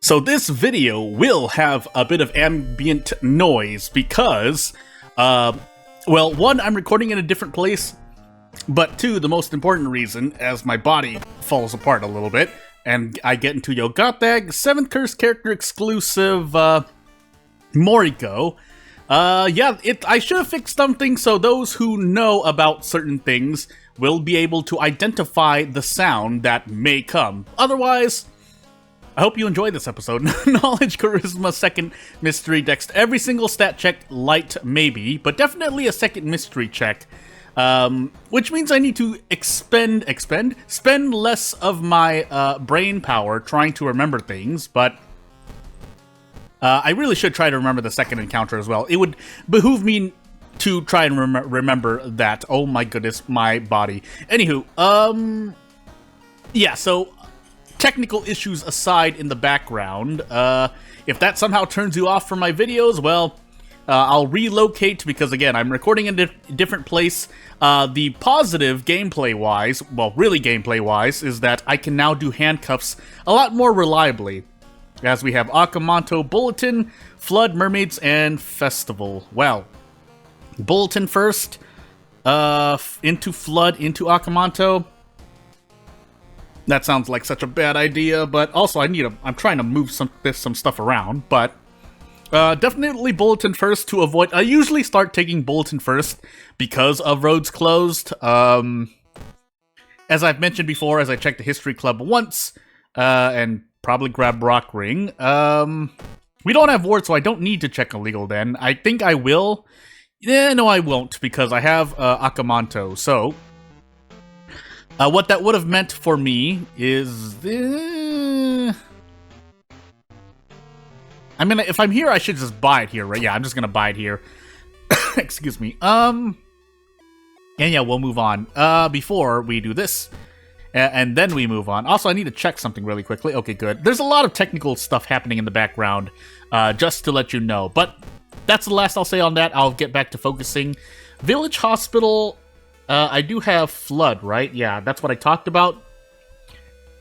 So this video will have a bit of ambient noise because, well, one, I'm recording in a different place, but two, the most important reason, as my body falls apart a little bit, and I get into Yogatag 7th Curse character exclusive, Moriko. I should have fixed something so those who know about certain things will be able to identify the sound that may come. Otherwise, I hope you enjoy this episode. Knowledge, Charisma, second mystery, Dex. Every single stat check, light maybe, but definitely a second mystery check. Which means I need to spend less of my brain power trying to remember things, but I really should try to remember the second encounter as well. It would behoove me to try and remember that. Oh my goodness, my body. Anywho, yeah, so technical issues aside in the background, if that somehow turns you off from my videos, well, I'll relocate because, again, I'm recording in a different place. The positive gameplay-wise, well, really gameplay-wise, is that I can now do handcuffs a lot more reliably, as we have Akamanto, Bulletin, Flood, Mermaids, and Festival. Well, Bulletin first, into Flood, into Akamanto. That sounds like such a bad idea, but also I'm trying to move some stuff around, but definitely Bulletin first to avoid. I usually start taking Bulletin first because of roads closed. As I've mentioned before, as I checked the History Club once, and probably grab Rock Ring. We don't have Ward, so I don't need to check Illegal Den. I think I will. No, I won't, because I have Akamanto, so what that would have meant for me is, I mean, if I'm here, I should just buy it here, right? Yeah, I'm just gonna buy it here. Excuse me. And yeah, we'll move on. Before we do this, and then we move on. Also, I need to check something really quickly. Okay, good. There's a lot of technical stuff happening in the background, just to let you know. But that's the last I'll say on that. I'll get back to focusing. Village Hospital. I do have Flood, right? Yeah, that's what I talked about.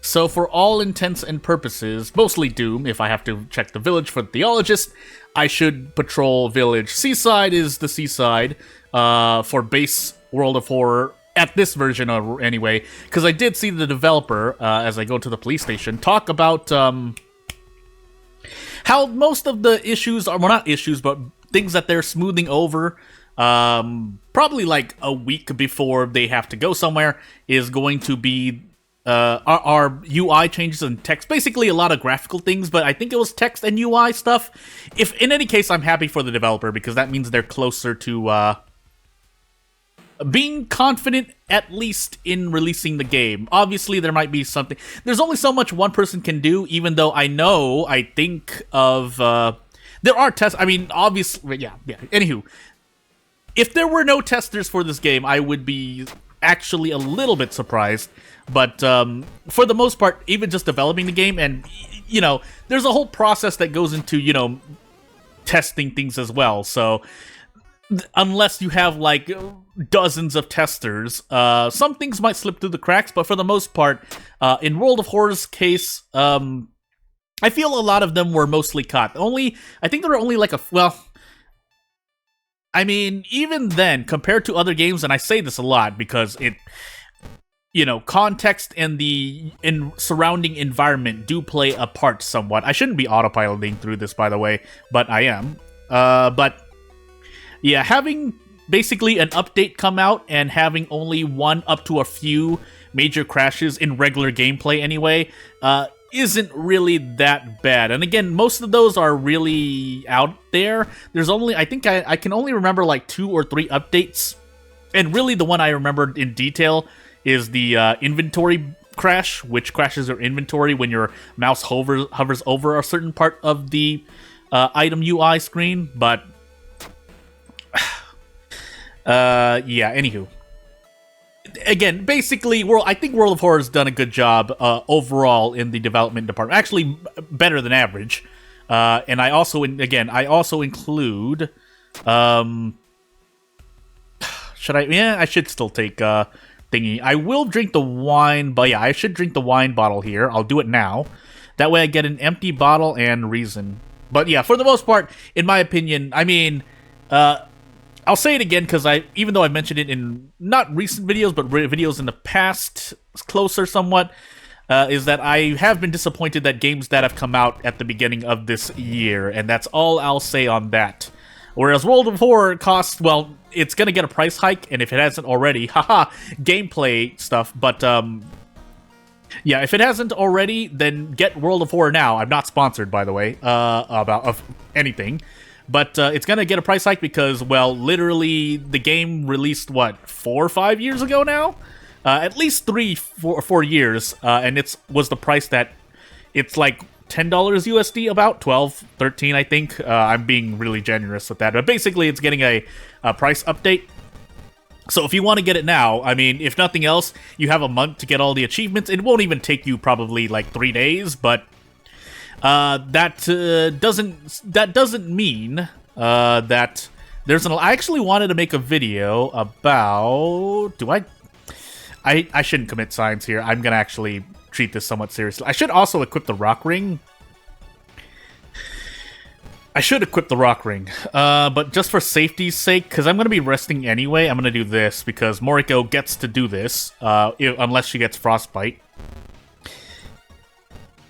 So for all intents and purposes, mostly Doom, if I have to check the village for the Theologist, I should patrol Village. Seaside is the Seaside, for base World of Horror, at this version anyway, because I did see the developer, as I go to the police station, talk about how most of the issues are, well, not issues, but things that they're smoothing over, probably like a week before they have to go somewhere, is going to be our UI changes and text. Basically a lot of graphical things, but I think it was text and UI stuff. If in any case, I'm happy for the developer because that means they're closer to being confident at least in releasing the game. Obviously there might be something, there's only so much one person can do, even though I think of there are tests. I mean, obviously, yeah. Anywho, if there were no testers for this game, I would be actually a little bit surprised. But for the most part, even just developing the game, and, you know, there's a whole process that goes into, you know, testing things as well. So unless you have, like, dozens of testers, some things might slip through the cracks. But for the most part, in World of Horror's case, I feel a lot of them were mostly caught. I think there were only like I mean, even then, compared to other games, and I say this a lot because it, you know, context and the surrounding environment do play a part somewhat. I shouldn't be autopiloting through this, by the way, but I am. But yeah, having basically an update come out and having only one up to a few major crashes in regular gameplay anyway, isn't really that bad. And again, most of those are really out there. There's only, I think I can only remember like 2 or 3 updates. And really the one I remembered in detail is the inventory crash, which crashes your inventory when your mouse hovers over a certain part of the item UI screen. But yeah, anywho. Again, basically, I think World of Horror has done a good job overall in the development department. Actually, better than average. And I also include. Should I? Yeah, I should still take thingy. I will drink the wine, but yeah, I should drink the wine bottle here. I'll do it now. That way I get an empty bottle and reason. But yeah, for the most part, in my opinion, I mean, I'll say it again because even though I mentioned it in not recent videos, but videos in the past, closer somewhat, is that I have been disappointed that games that have come out at the beginning of this year, and that's all I'll say on that. Whereas World of War costs, well, it's gonna get a price hike, and if it hasn't already, haha, gameplay stuff, but, yeah, if it hasn't already, then get World of War now. I'm not sponsored, by the way, of anything. But it's going to get a price hike because, well, literally, the game released, what, 4 or 5 years ago now? At least 4 years, and it was the price that it's like $10 USD, about 12, 13, I think. I'm being really generous with that. But basically, it's getting a price update. So if you want to get it now, I mean, if nothing else, you have a month to get all the achievements. It won't even take you probably like 3 days, but that doesn't mean that there's an. I actually wanted to make a video about. I shouldn't commit science here. I'm gonna actually treat this somewhat seriously. I should also equip the rock ring. But just for safety's sake, because I'm going to be resting anyway, I'm going to do this, because Moriko gets to do this, unless she gets frostbite.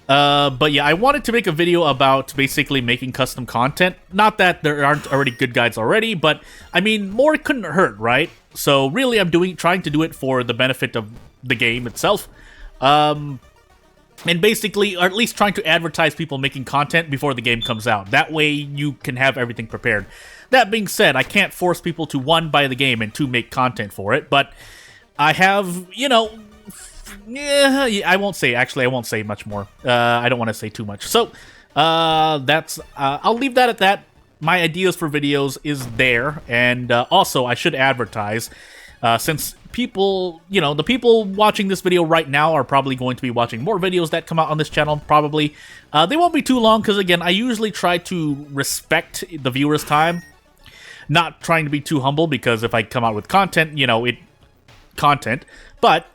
But yeah, I wanted to make a video about basically making custom content. Not that there aren't already good guides already, but, I mean, more couldn't hurt, right? So really, I'm trying to do it for the benefit of the game itself. And basically, or at least trying to advertise people making content before the game comes out. That way, you can have everything prepared. That being said, I can't force people to, 1, buy the game, and 2, make content for it. But I have, you know... Yeah, I won't say much more. I don't want to say too much. So, that's... I'll leave that at that. My ideas for videos is there. And also, I should advertise, since... people, you know, the people watching this video right now are probably going to be watching more videos that come out on this channel, probably. They won't be too long, because, again, I usually try to respect the viewer's time. Not trying to be too humble, because if I come out with content, you know, But,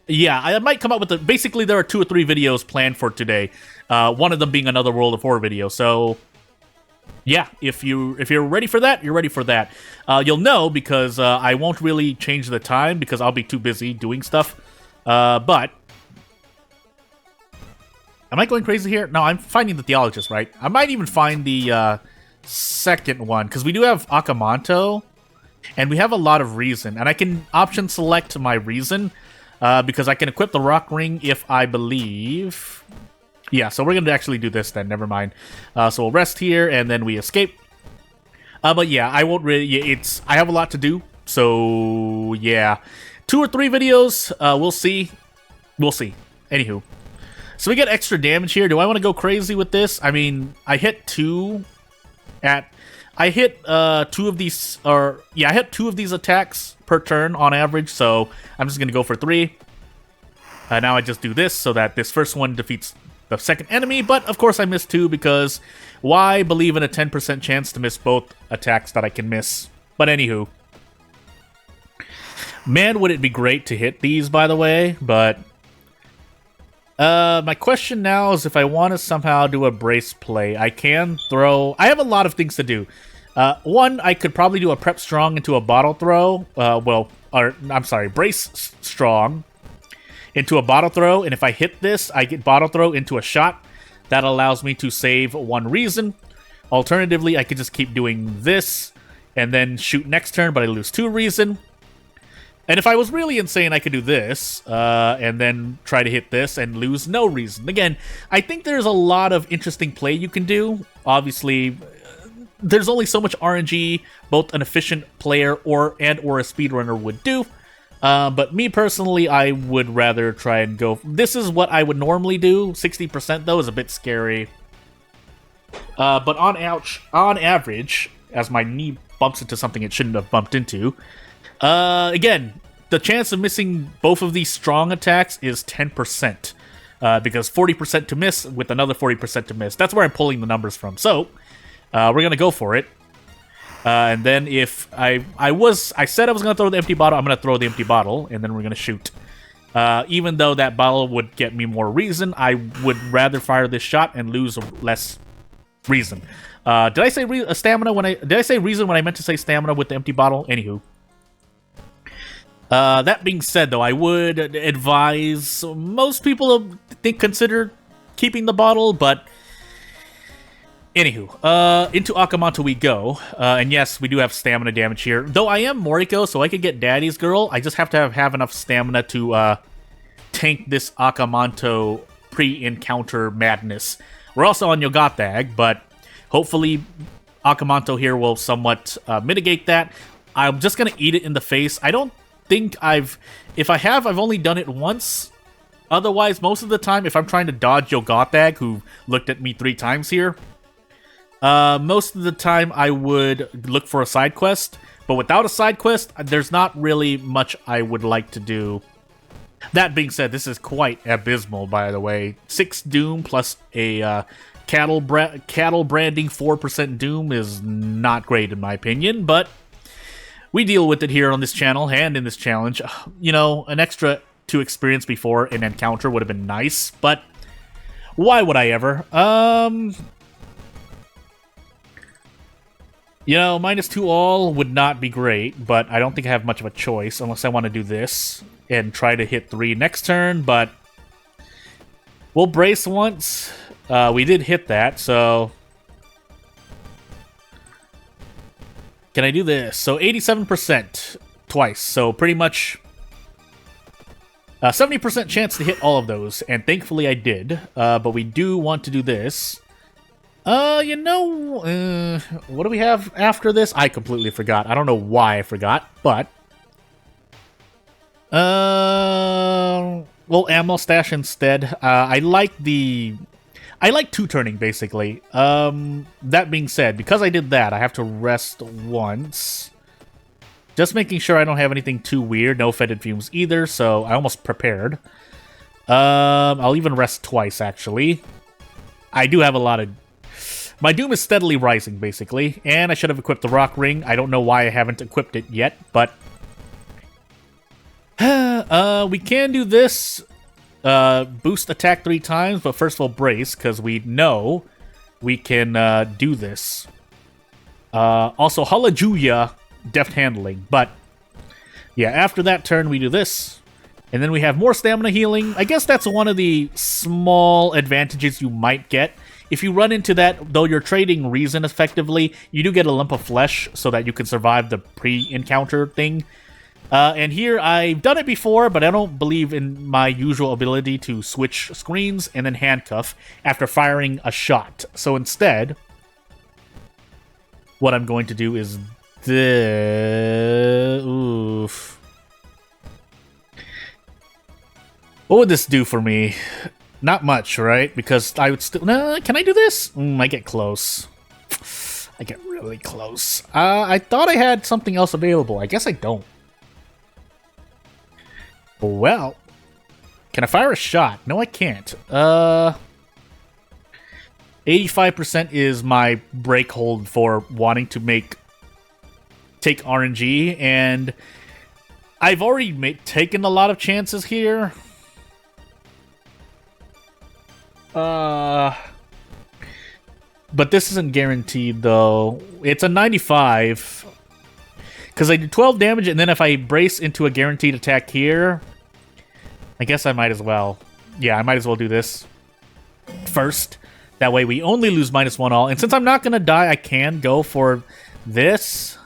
yeah, I might come out with basically, there are 2 or 3 videos planned for today. One of them being another World of War video, so... yeah, if you're ready for that, you're ready for that. You'll know because I won't really change the time because I'll be too busy doing stuff. But am I going crazy here? No, I'm finding the Theologist, right? I might even find the second one because we do have Akamanto, and we have a lot of reason, and I can option select my reason because I can equip the rock ring if I believe. Yeah, so we're going to actually do this then, never mind. So we'll rest here, and then we escape. But yeah, I won't really... I have a lot to do, so yeah. 2 or 3 videos, we'll see. We'll see. Anywho. So we get extra damage here. Do I want to go crazy with this? I mean, I hit 2 at... I hit 2 of these... yeah, I hit 2 of these attacks per turn on average, so I'm just going to go for 3. Now I just do this so that this first one defeats... the second enemy, but of course I missed 2 because why believe in a 10% chance to miss both attacks that I can miss? But anywho. Man, would it be great to hit these, by the way, but... my question now is if I want to somehow do a brace play. I can throw... I have a lot of things to do. 1, I could probably do a prep strong into a bottle throw. I'm sorry, brace strong into a bottle throw, and if I hit this, I get bottle throw into a shot. That allows me to save 1 reason. Alternatively, I could just keep doing this, and then shoot next turn, but I lose 2 reason. And if I was really insane, I could do this, and then try to hit this and lose no reason. Again, I think there's a lot of interesting play you can do. Obviously, there's only so much RNG both an efficient player or a speedrunner would do. But me personally, I would rather try and go... This is what I would normally do. 60% though is a bit scary. But on average, as my knee bumps into something it shouldn't have bumped into, again, the chance of missing both of these strong attacks is 10%. Because 40% to miss with another 40% to miss. That's where I'm pulling the numbers from. So, we're going to go for it. And then if I said I was going to throw the empty bottle, I'm going to throw the empty bottle, and then we're going to shoot. Even though that bottle would get me more reason, I would rather fire this shot and lose less reason. Did I say stamina when did I say reason when I meant to say stamina with the empty bottle? Anywho. That being said, though, I would advise most people to consider keeping the bottle, but anywho, into Akamanto we go. And yes, we do have stamina damage here. Though I am Moriko, so I could get Daddy's Girl. I just have to have enough stamina to tank this Akamanto pre-encounter madness. We're also on Yogatag, but hopefully Akamanto here will somewhat mitigate that. I'm just going to eat it in the face. I don't think if I have, I've only done it once. Otherwise, most of the time, if I'm trying to dodge Yogatag, who looked at me 3 times here, most of the time I would look for a side quest. But without a side quest, there's not really much I would like to do. That being said, this is quite abysmal, by the way. 6 Doom plus a cattle branding 4% Doom is not great in my opinion, but we deal with it here on this channel and in this challenge. You know, an extra 2 experience before an encounter would have been nice, but why would I ever? You know, -2 all would not be great, but I don't think I have much of a choice unless I want to do this and try to hit 3 next turn, but we'll brace once. We did hit that, so can I do this? So 87% twice, so pretty much 70% chance to hit all of those, and thankfully I did, but we do want to do this. You know, what do we have after this? I completely forgot. I don't know why I forgot, but well, ammo stash instead. I like 2-turning, basically. That being said, because I did that, I have to rest once. Just making sure I don't have anything too weird. No fetid fumes either, so I almost prepared. I'll even rest twice, actually. I do have a lot of... My Doom is steadily rising, basically. And I should have equipped the Rock Ring. I don't know why I haven't equipped it yet, but... we can do this. Boost attack 3 times, but first we'll brace, because we know we can do this. Also, Halajuya, deft handling, but yeah, after that turn we do this, and then we have more stamina healing. I guess that's one of the small advantages you might get. If you run into that, though you're trading reason effectively, you do get a lump of flesh so that you can survive the pre-encounter thing. And here, I've done it before, but I don't believe in my usual ability to switch screens and then handcuff after firing a shot. So instead, what I'm going to do is oof. What would this do for me? Not much, right? Because I would still... No, can I do this? I get close. I get really close. I thought I had something else available. I guess I don't. Well, can I fire a shot? No, I can't. 85% is my break hold for wanting to take RNG, and I've already taken a lot of chances here. But this isn't guaranteed, though. It's a 95. Because I do 12 damage, and then if I brace into a guaranteed attack here, I guess I might as well. Yeah, I might as well do this first. That way we only lose -1 all. And since I'm not going to die, I can go for this.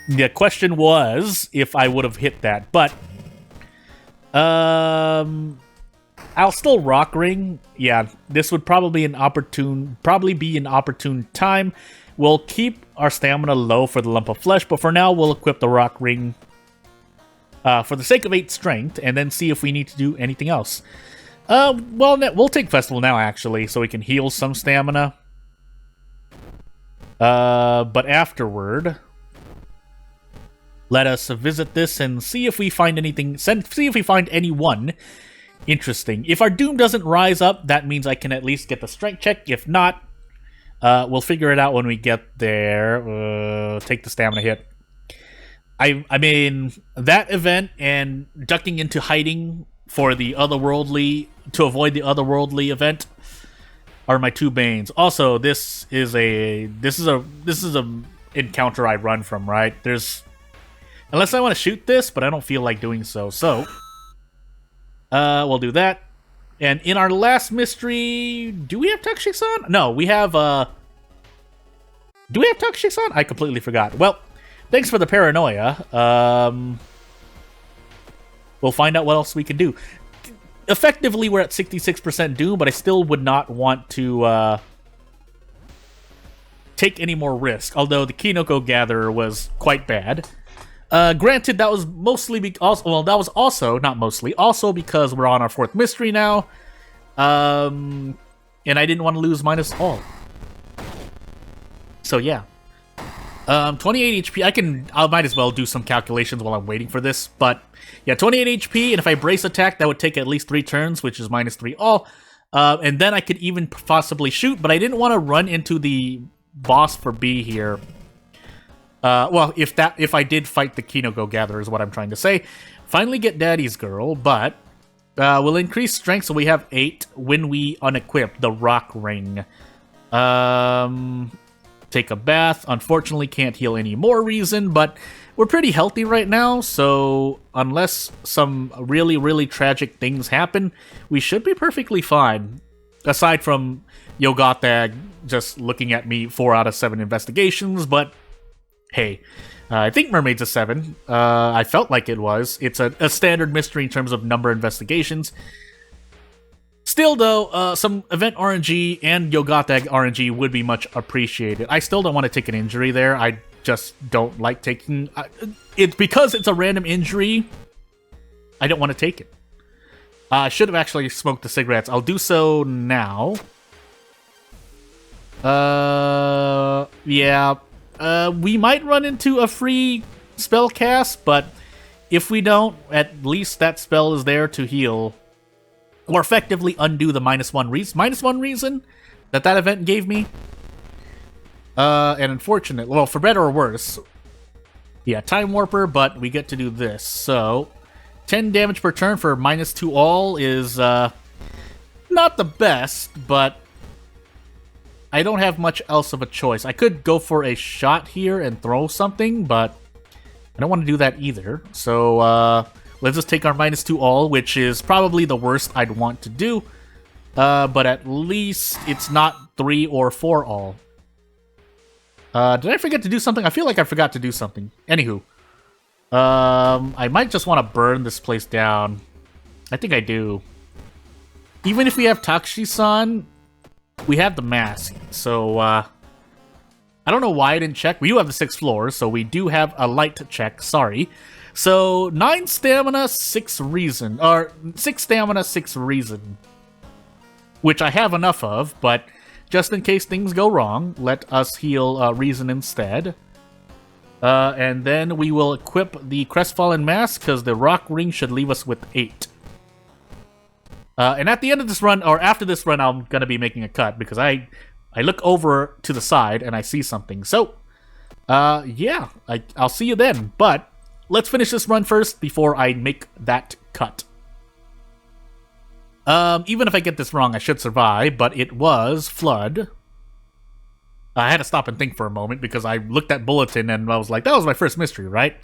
The question was if I would have hit that, but I'll still Rock Ring. Yeah, this would probably be an opportune time. We'll keep our stamina low for the lump of flesh, but for now we'll equip the Rock Ring for the sake of 8 strength, and then see if we need to do anything else. Well, we'll take Festival now, actually, so we can heal some stamina. But afterward, let us visit this and see if we find anything. See if we find anyone interesting. If our Doom doesn't rise up, that means I can at least get the strength check. If not, we'll figure it out when we get there. Take the stamina hit. I mean, that event and ducking into hiding for the otherworldly to avoid the otherworldly event are my two banes. Also, this is a encounter I run from, right? Unless I want to shoot this, but I don't feel like doing so. So, we'll do that. And in our last mystery, do we have Takushi-san? No, we have, do we have Takushi-san? I completely forgot. Well, thanks for the paranoia. We'll find out what else we can do. Effectively, we're at 66% Doom, but I still would not want to, take any more risk. Although the Kinoko Gatherer was quite bad. Granted, that was mostly also because we're on our fourth mystery now. And I didn't want to lose minus all. So yeah. 28 HP, I might as well do some calculations while I'm waiting for this, but yeah, 28 HP, and if I brace attack, that would take at least 3 turns, which is minus 3 all. And then I could even possibly shoot, but I didn't want to run into the boss for B here. Well, if I did fight the Kinoko Gatherer is what I'm trying to say. Finally get Daddy's Girl, but we'll increase strength so we have 8 when we unequip the Rock Ring. Take a bath. Unfortunately, can't heal any more reason, but we're pretty healthy right now, so unless some really, really tragic things happen, we should be perfectly fine. Aside from Yogatag just looking at me 4 out of 7 investigations, but hey, I think Mermaid's a 7. I felt like it was. It's a standard mystery in terms of number of investigations. Still, though, some event RNG and Yogatag RNG would be much appreciated. I still don't want to take an injury there. I just don't like taking... It's because it's a random injury, I don't want to take it. I should have actually smoked the cigarettes. I'll do so now. Yeah. We might run into a free spell cast, but if we don't, at least that spell is there to heal. Or effectively undo the minus one reason that event gave me. And unfortunate, well, for better or worse, yeah, Time Warper, but we get to do this. So, 10 damage per turn for minus 2 all is not the best, but I don't have much else of a choice. I could go for a shot here and throw something, but I don't want to do that either. So, let's just take our minus 2 all, which is probably the worst I'd want to do. But at least it's not 3 or 4 all. Did I forget to do something? I feel like I forgot to do something. Anywho. I might just want to burn this place down. I think I do. Even if we have Takushi-san, we have the mask. So, I don't know why I didn't check. We do have the 6th floor, so we do have a light check. Sorry. So, 9 stamina, 6 reason. Or, 6 stamina, 6 reason. Which I have enough of, but just in case things go wrong, let us heal reason instead. And then we will equip the Crestfallen Mask, because the Rock Ring should leave us with 8. And at the end of this run, or after this run, I'm going to be making a cut, because I look over to the side and I see something. So, yeah, I'll see you then. But let's finish this run first before I make that cut. Even if I get this wrong, I should survive, but it was Flood. I had to stop and think for a moment because I looked at Bulletin and I was like, that was my first mystery, right?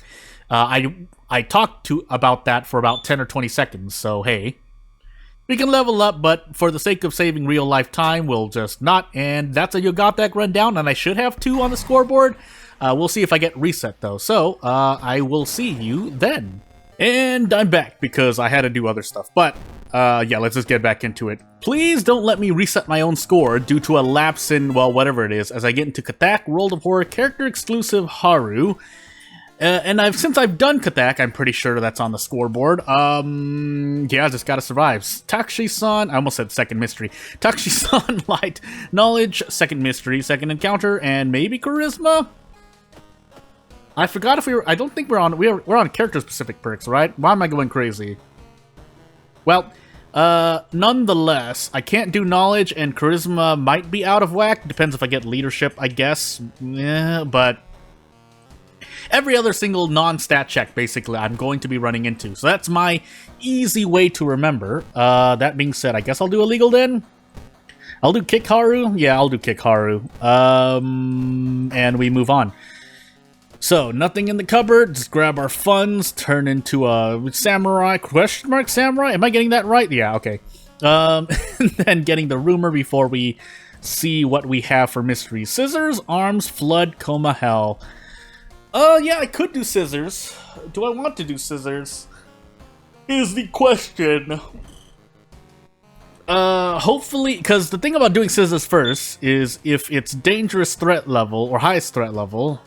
I talked about that for about 10 or 20 seconds, so hey. We can level up, but for the sake of saving real life time, we'll just not, and that's a Yogatag rundown, and I should have 2 on the scoreboard. We'll see if I get reset, though, so I will see you then. And I'm back, because I had to do other stuff, but yeah, let's just get back into it. Please don't let me reset my own score due to a lapse in, well, whatever it is, as I get into Katak, World of Horror, character-exclusive Haru. And since I've done Katak, I'm pretty sure that's on the scoreboard. Yeah, I just gotta survive. Takushi-san, I almost said second mystery. Takushi-san, light, knowledge, second mystery, second encounter, and maybe charisma? I forgot if I don't think we're on character-specific perks, right? Why am I going crazy? Well, nonetheless, I can't do knowledge, and charisma might be out of whack. Depends if I get leadership, I guess. Yeah, but every other single non-stat check, basically, I'm going to be running into. So that's my easy way to remember. That being said, I guess I'll do illegal then. I'll do Kick Haru. Yeah, I'll do Kick Haru. And we move on. So, nothing in the cupboard. Just grab our funds, turn into a samurai. Question mark samurai? Am I getting that right? Yeah, okay. And then getting the rumor before we see what we have for mystery. Scissors, arms, flood, coma, hell. Yeah, I could do scissors. Do I want to do scissors? Is the question. Hopefully, because the thing about doing scissors first is if it's dangerous threat level or highest threat level,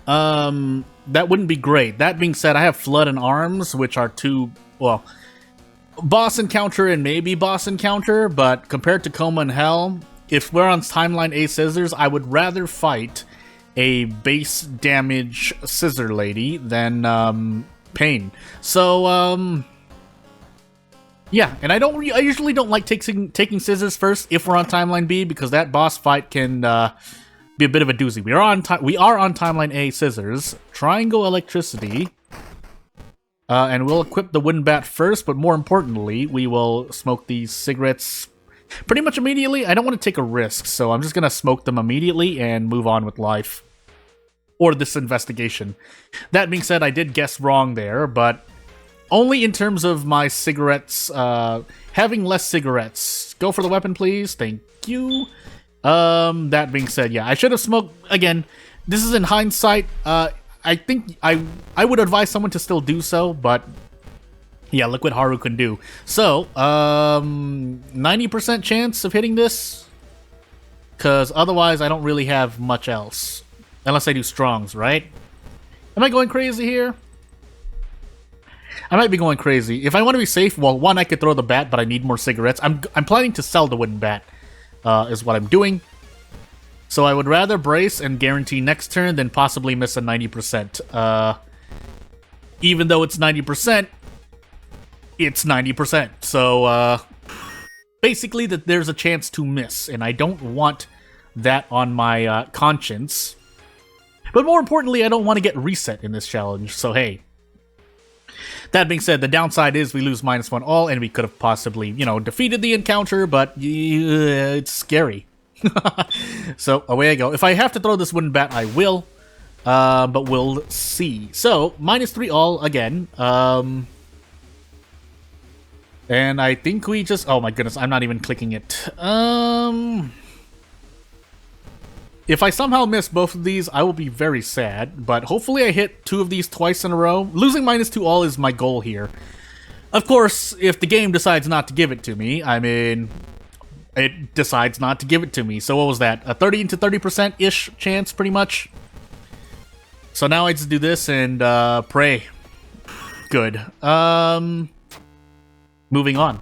that wouldn't be great. That being said, I have flood and arms, which are two, well, boss encounter and maybe boss encounter, but compared to coma and hell, if we're on timeline A scissors, I would rather fight a base damage scissor lady than pain. So yeah, and I usually don't like taking scissors first if we're on timeline B, because that boss fight can be a bit of a doozy. We are on timeline A scissors, triangle electricity, and we'll equip the wooden bat first. But more importantly, we will smoke these cigarettes pretty much immediately. I don't want to take a risk, so I'm just gonna smoke them immediately and move on with life, or this investigation. That being said, I did guess wrong there, but only in terms of my cigarettes, having less cigarettes. Go for the weapon, please. Thank you. That being said, yeah, I should have smoked, again, this is in hindsight. I think I would advise someone to still do so, but yeah, look what Haru can do. So, 90% chance of hitting this, because otherwise I don't really have much else. Unless I do strongs, right? Am I going crazy here? I might be going crazy. If I want to be safe, well, one, I could throw the bat, but I need more cigarettes. I'm planning to sell the wooden bat, is what I'm doing. So I would rather brace and guarantee next turn than possibly miss a 90%. Even though it's 90%, it's 90%. So, basically, that there's a chance to miss, and I don't want that on my conscience. But more importantly, I don't want to get reset in this challenge, so hey. That being said, the downside is we lose -1 all, and we could have possibly, you know, defeated the encounter, but it's scary. So, away I go. If I have to throw this wooden bat, I will, but we'll see. So, -3 all again, and I think we just, oh my goodness, I'm not even clicking it. If I somehow miss both of these, I will be very sad, but hopefully I hit 2 of these twice in a row. Losing -2 all is my goal here. Of course, if the game decides not to give it to me, I mean, it decides not to give it to me. So what was that? A 30 to 30%-ish chance, pretty much? So now I just do this and pray. Good. Moving on.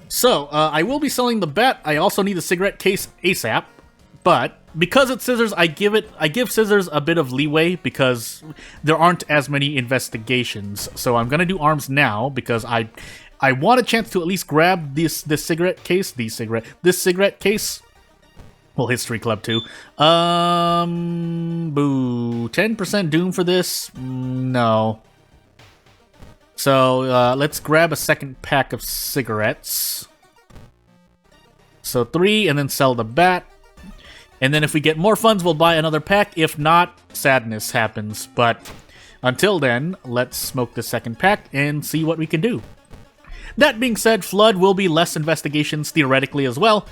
So, I will be selling the bat. I also need the cigarette case ASAP. But because it's scissors, I give scissors a bit of leeway because there aren't as many investigations. So I'm gonna do arms now because I want a chance to at least grab this cigarette case, this cigarette case. Well, History Club too. Boo. 10% doom for this? No. So let's grab a second pack of cigarettes. So 3, and then sell the bat. And then if we get more funds, we'll buy another pack. If not, sadness happens. But until then, let's smoke the second pack and see what we can do. That being said, Flood will be less investigations theoretically as well.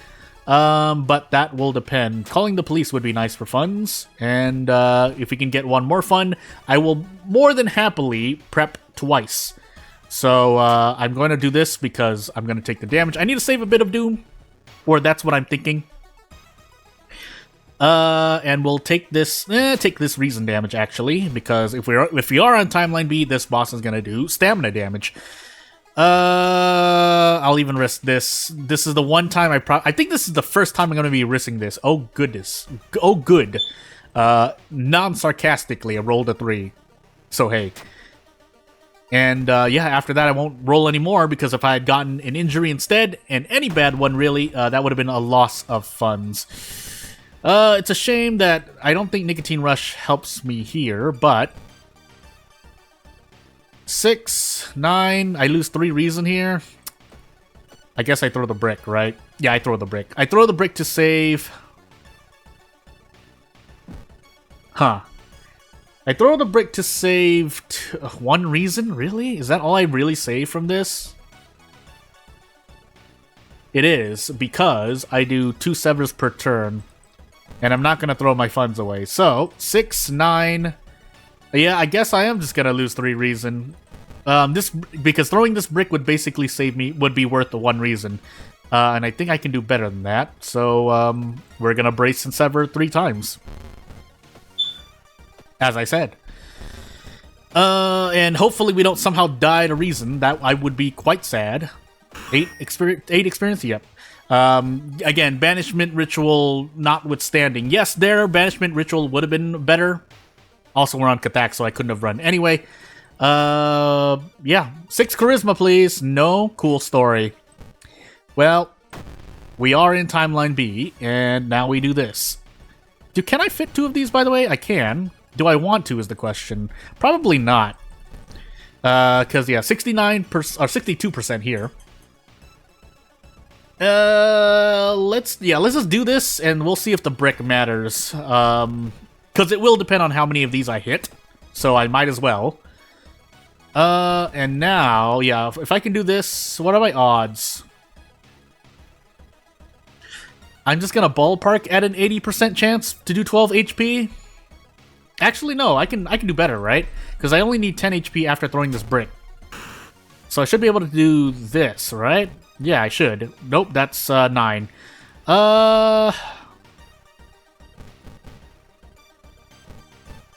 But that will depend. Calling the police would be nice for funds. And if we can get one more fund, I will more than happily prep twice. So I'm going to do this because I'm going to take the damage. I need to save a bit of doom. Or that's what I'm thinking. And we'll take this reason damage actually, because if we are on timeline B, this boss is gonna do stamina damage. I'll even risk this. This is the one time I think this is the first time I'm gonna be risking this. Oh goodness. Oh good. Non-sarcastically, I rolled a 3. So hey. And yeah, after that I won't roll anymore, because if I had gotten an injury instead, and any bad one really, that would have been a loss of funds. It's a shame that I don't think Nicotine Rush helps me here, but 6, 9, I lose 3 reason here. I guess I throw the brick, right? Yeah, I throw the brick. I throw the brick to save. Huh. I throw the brick to save 1 reason? Really? Is that all I really save from this? It is, because I do 2 severs per turn. And I'm not going to throw my funds away. So, 6, 9... Yeah, I guess I am just going to lose 3 reason. Because throwing this brick would basically save me, would be worth the 1 reason. And I think I can do better than that. So, we're going to brace and sever 3 times. As I said. And hopefully we don't somehow die to reason. That I would be quite sad. 8 experience? Yep. Again, Banishment Ritual notwithstanding. Yes, their Banishment Ritual would have been better. Also, we're on Kathak, so I couldn't have run. Anyway, yeah. 6 Charisma, please. No? Cool story. Well, we are in Timeline B, and now we do this. Can I fit 2 of these, by the way? I can. Do I want to, is the question. Probably not. Because, yeah, 69% or 62% here. Let's just do this, and we'll see if the brick matters. Because it will depend on how many of these I hit, so I might as well. And now, yeah, if I can do this, what are my odds? I'm just gonna ballpark at an 80% chance to do 12 HP. Actually, no, I can do better, right? Because I only need 10 HP after throwing this brick. So I should be able to do this, right? Yeah, I should. Nope, that's 9.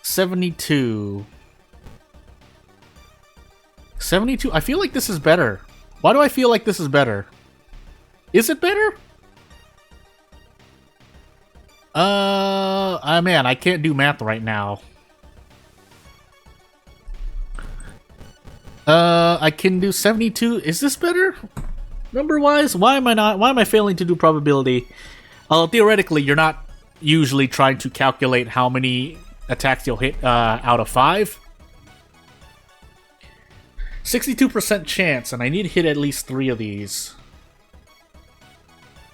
72. 72. I feel like this is better. Why do I feel like this is better? Is it better? Man, I can't do math right now. I can do 72. Is this better? Number-wise? Why am I failing to do probability? Theoretically, you're not usually trying to calculate how many attacks you'll hit out of 5. 62% chance, and I need to hit at least 3 of these.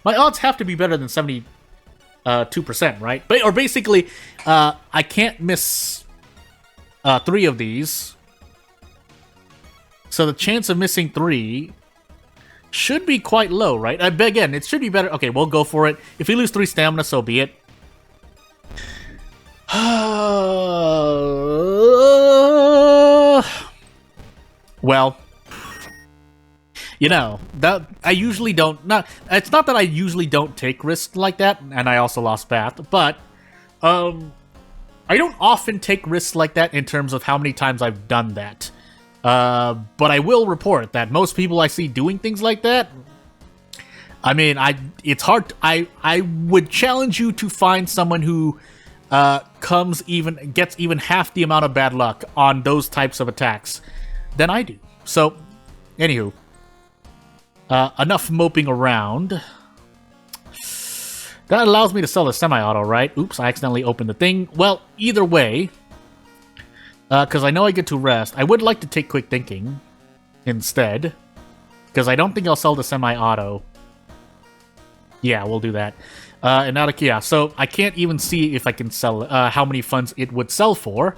My odds have to be better than 72%, right? Or basically, I can't miss 3 of these. So the chance of missing 3 should be quite low, right? Again, it should be better. Okay, we'll go for it. If we lose 3 stamina, so be it. Well, you know, that I usually don't. It's not that I usually don't take risks like that, and I also lost Bath, but I don't often take risks like that in terms of how many times I've done that. But I will report that most people I see doing things like that, I mean, it's hard. I would challenge you to find someone who gets even half the amount of bad luck on those types of attacks than I do. So, anywho, enough moping around. That allows me to sell the semi-auto, right? Oops, I accidentally opened the thing. Well, either way, because I know I get to rest, I would like to take Quick Thinking instead, because I don't think I'll sell the semi-auto. Yeah, we'll do that. And now, yeah, so I can't even see if I can sell how many funds it would sell for,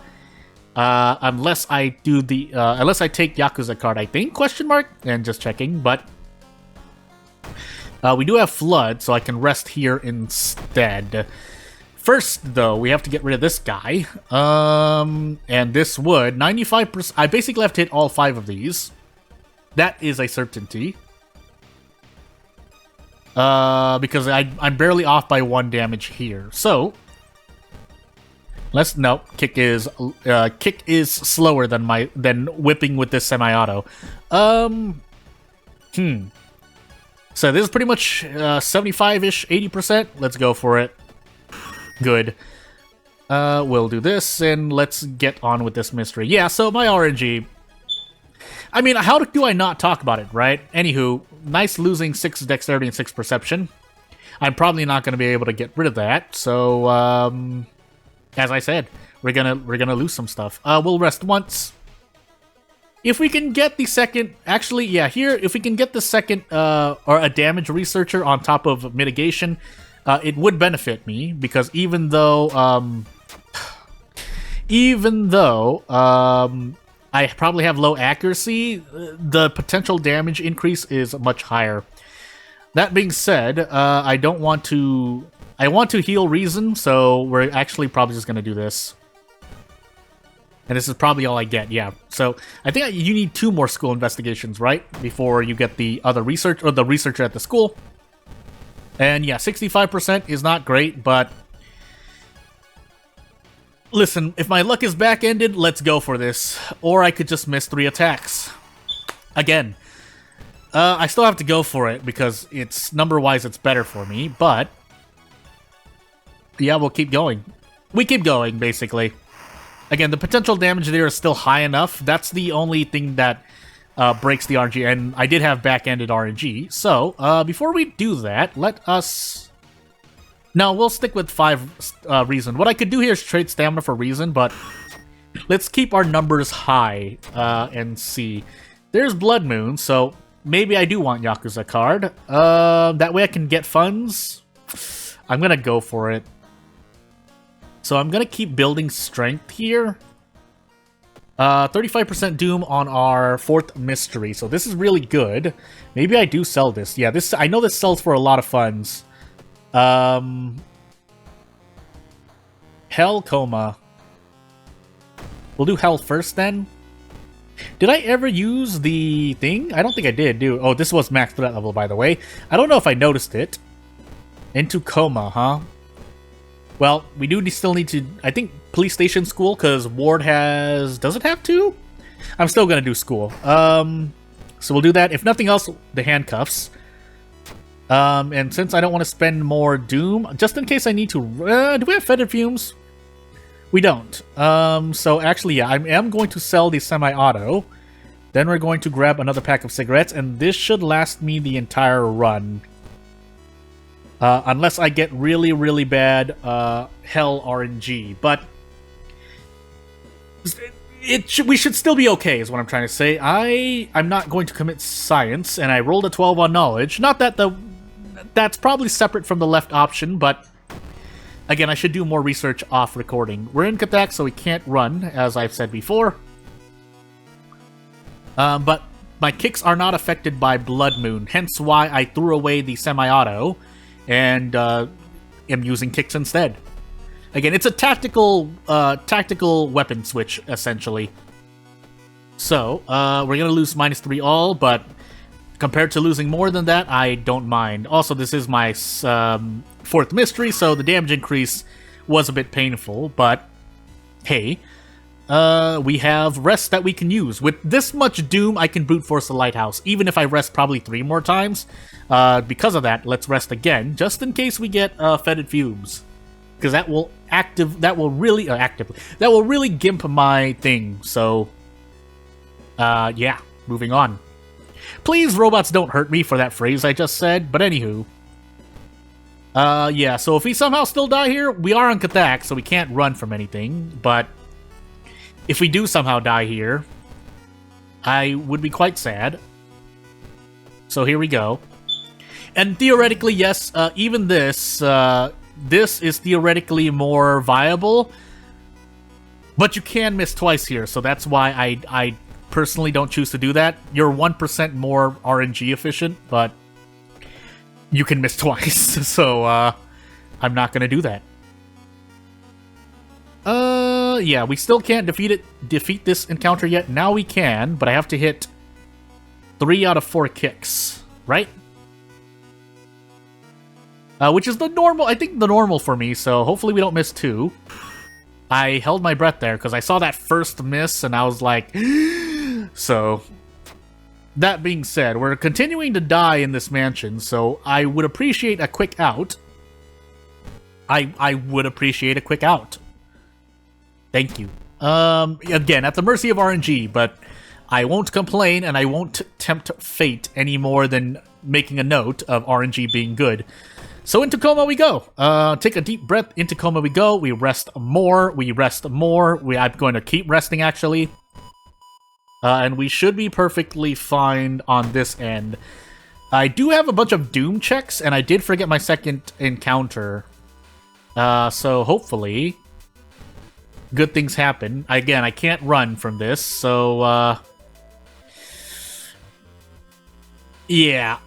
unless I do the unless I take Yakuza card. I think ? And just checking, but we do have Flood, so I can rest here instead. First, though, we have to get rid of this guy. And this would 95%. I basically have to hit all 5 of these. That is a certainty. Because I'm barely off by 1 damage here. So kick is slower than whipping with this semi-auto. So this is pretty much 75-ish, 80%. Let's go for it. Good. We'll do this, and let's get on with this mystery. Yeah, so my RNG. I mean, how do I not talk about it, right? Anywho, nice losing 6 dexterity and 6 perception. I'm probably not going to be able to get rid of that. So, as I said, we're gonna lose some stuff. We'll rest once. If we can get the second, actually, yeah, here, if we can get the second, or a damage researcher on top of mitigation, it would benefit me, because even though I probably have low accuracy, the potential damage increase is much higher. That being said, I want to heal Reason, so we're actually probably just gonna do this. And this is probably all I get, yeah. So, I think you need 2 more school investigations, right? Before you get the other research, or the researcher at the school. And yeah, 65% is not great, but... Listen, if my luck is back-ended, let's go for this. Or I could just miss 3 attacks. Again. I still have to go for it, because it's number-wise it's better for me, but... Yeah, we'll keep going. We keep going, basically. Again, the potential damage there is still high enough. That's the only thing that breaks the RNG, and I did have back-ended RNG. So, before we do that, let us... No, we'll stick with 5 Reason. What I could do here is trade Stamina for Reason, but let's keep our numbers high and see. There's Blood Moon, so maybe I do want Yakuza card. That way I can get funds. I'm gonna go for it. So I'm going to keep building strength here. 35% Doom on our 4th Mystery. So this is really good. Maybe I do sell this. Yeah, this I know this sells for a lot of funds. Hell Coma. We'll do Hell first then. Did I ever use the thing? I don't think I did, Oh, this was max threat level, by the way. I don't know if I noticed it. Into Coma, huh? Well, we do still need to, I think, police station school, because Ward has... Does it have 2? I'm still going to do school. So we'll do that. If nothing else, the handcuffs. And since I don't want to spend more Doom, just in case I need to... do we have fetid fumes? We don't. So actually, yeah, I am going to sell the semi-auto. Then we're going to grab another pack of cigarettes, and this should last me the entire run. Unless I get really, really bad Hell RNG. But we should still be okay, is what I'm trying to say. I'm not going to commit science, and I rolled a 12 on knowledge. Not that that's probably separate from the left option, but again, I should do more research off recording. We're in Katak, so we can't run, as I've said before. But my kicks are not affected by Blood Moon, hence why I threw away the semi-auto. And am using kicks instead. Again, it's a tactical weapon switch, essentially. So, we're gonna lose -3 all, but compared to losing more than that, I don't mind. Also, this is my 4th Mystery, so the damage increase was a bit painful, but hey, we have rest that we can use. With this much Doom, I can brute force the Lighthouse, even if I rest probably 3 more times. Because of that, let's rest again, just in case we get fetid fumes, because that will really gimp my thing. So, yeah, moving on. Please, robots, don't hurt me for that phrase I just said. But anywho, yeah. So if we somehow still die here, we are on Katak, so we can't run from anything. But if we do somehow die here, I would be quite sad. So here we go. And theoretically, yes, even this is theoretically more viable. But you can miss twice here, so that's why I personally don't choose to do that. You're 1% more RNG efficient, but you can miss twice, so I'm not going to do that. Yeah, we still can't defeat this encounter yet. Now we can, but I have to hit 3 out of 4 kicks, right? Which is the normal, I think the normal for me, so hopefully we don't miss 2. I held my breath there, because I saw that first miss, and I was like... So, that being said, we're continuing to die in this mansion, so I would appreciate a quick out. I would appreciate a quick out. Thank you. Again, at the mercy of RNG, but I won't complain, and I won't tempt fate any more than making a note of RNG being good. So into coma we go. Take a deep breath. Into coma we go. We rest more. We rest more. I'm going to keep resting, actually. And we should be perfectly fine on this end. I do have a bunch of doom checks, and I did forget my second encounter. So hopefully good things happen. Again, I can't run from this, so yeah.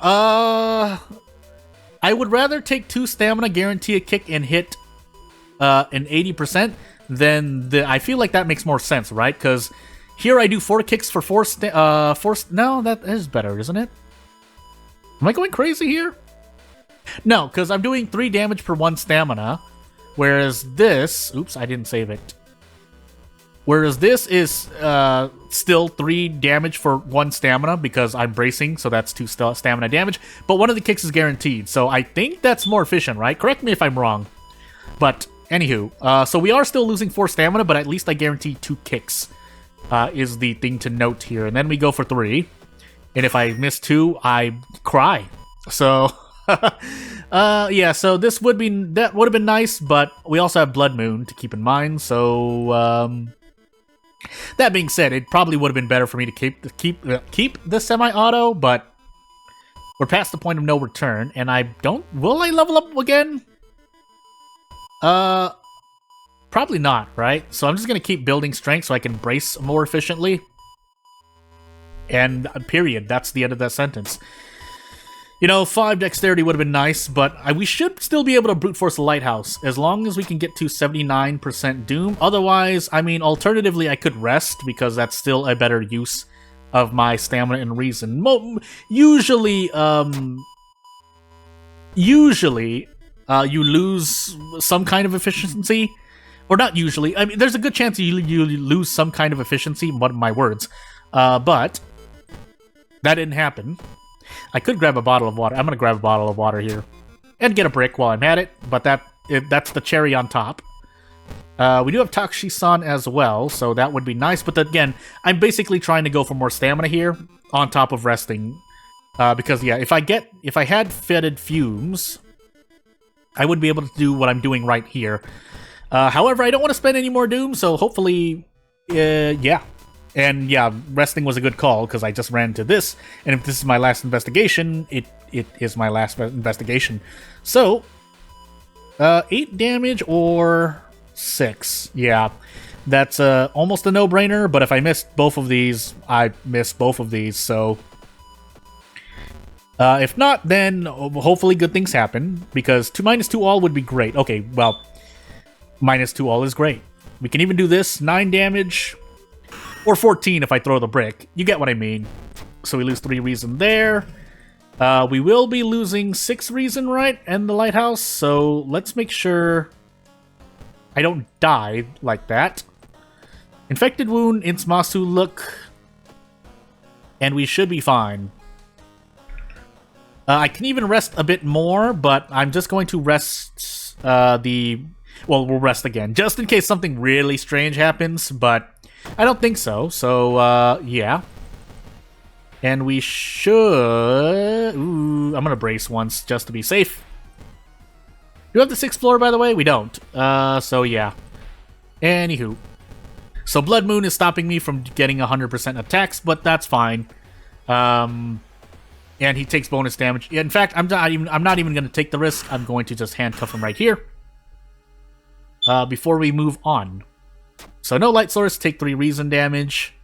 I would rather take 2 stamina, guarantee a kick, and hit an 80% than I feel like that makes more sense, right? Because here I do 4 kicks for 4 no, that is better, isn't it? Am I going crazy here? No, because I'm doing 3 damage per 1 stamina, whereas this... Oops, I didn't save it. Whereas this is still 3 damage for 1 stamina because I'm bracing, so that's 2 stamina damage. But one of the kicks is guaranteed, so I think that's more efficient, right? Correct me if I'm wrong. But, anywho, so we are still losing 4 stamina, but at least I guarantee 2 kicks is the thing to note here. And then we go for 3. And if I miss 2, I cry. So, yeah, so that would have been nice, but we also have Blood Moon to keep in mind, so, that being said, it probably would have been better for me to keep the semi-auto, but we're past the point of no return, and will I level up again? Probably not, right? So I'm just gonna keep building strength so I can brace more efficiently. And period. That's the end of that sentence. You know, 5 dexterity would have been nice, but we should still be able to brute force the lighthouse as long as we can get to 79% doom. Otherwise, I mean, alternatively, I could rest because that's still a better use of my stamina and reason. Usually, you lose some kind of efficiency. Or not usually. I mean, there's a good chance you lose some kind of efficiency. What my words. But that didn't happen. I could grab a bottle of water. I'm going to grab a bottle of water here. And get a brick while I'm at it. But that's the cherry on top. We do have Takushi-san as well, so that would be nice. But again, I'm basically trying to go for more stamina here on top of resting. Because, yeah, if I had fetid fumes, I would be able to do what I'm doing right here. However, I don't want to spend any more doom, so hopefully, yeah. And yeah, resting was a good call, because I just ran to this, and if this is my last investigation, it is my last investigation. So, 8 damage or 6. Yeah, that's almost a no-brainer, but if I missed both of these, I missed both of these, so... if not, then hopefully good things happen, because -2 all would be great. Okay, well, -2 all is great. We can even do this, 9 damage... Or 14 if I throw the brick. You get what I mean. So we lose 3 reason there. We will be losing 6 reason, right? And the lighthouse. So let's make sure I don't die like that. Infected wound, Insmasu look. And we should be fine. I can even rest a bit more, but I'm just going to rest well, we'll rest again. Just in case something really strange happens, but... I don't think so, so, yeah. And we should... Ooh, I'm gonna brace once, just to be safe. Do we have the 6th floor, by the way? We don't. So, yeah. Anywho. So, Blood Moon is stopping me from getting 100% attacks, but that's fine. And he takes bonus damage. In fact, I'm not even gonna take the risk. I'm going to just handcuff him right here. Before we move on. So no light source, take 3 reason damage.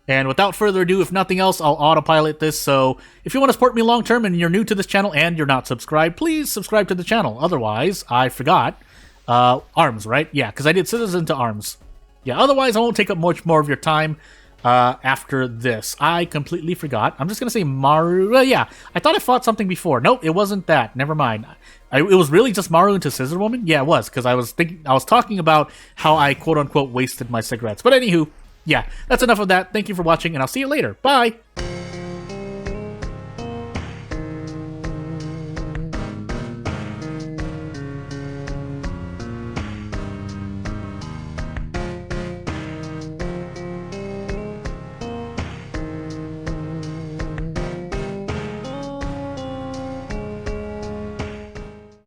And without further ado, if nothing else, I'll autopilot this. So if you want to support me long term and you're new to this channel and you're not subscribed, please subscribe to the channel. Otherwise, I forgot. Arms, right? Yeah, because I did scissors into arms. Yeah, otherwise I won't take up much more of your time after this. I completely forgot. I'm just going to say Maru. Well, yeah, I thought I fought something before. Nope, it wasn't that. Never mind. It was really just Maru into Scissor Woman? Yeah, it was, because I was talking about how I quote-unquote wasted my cigarettes. But anywho, yeah, that's enough of that. Thank you for watching, and I'll see you later. Bye!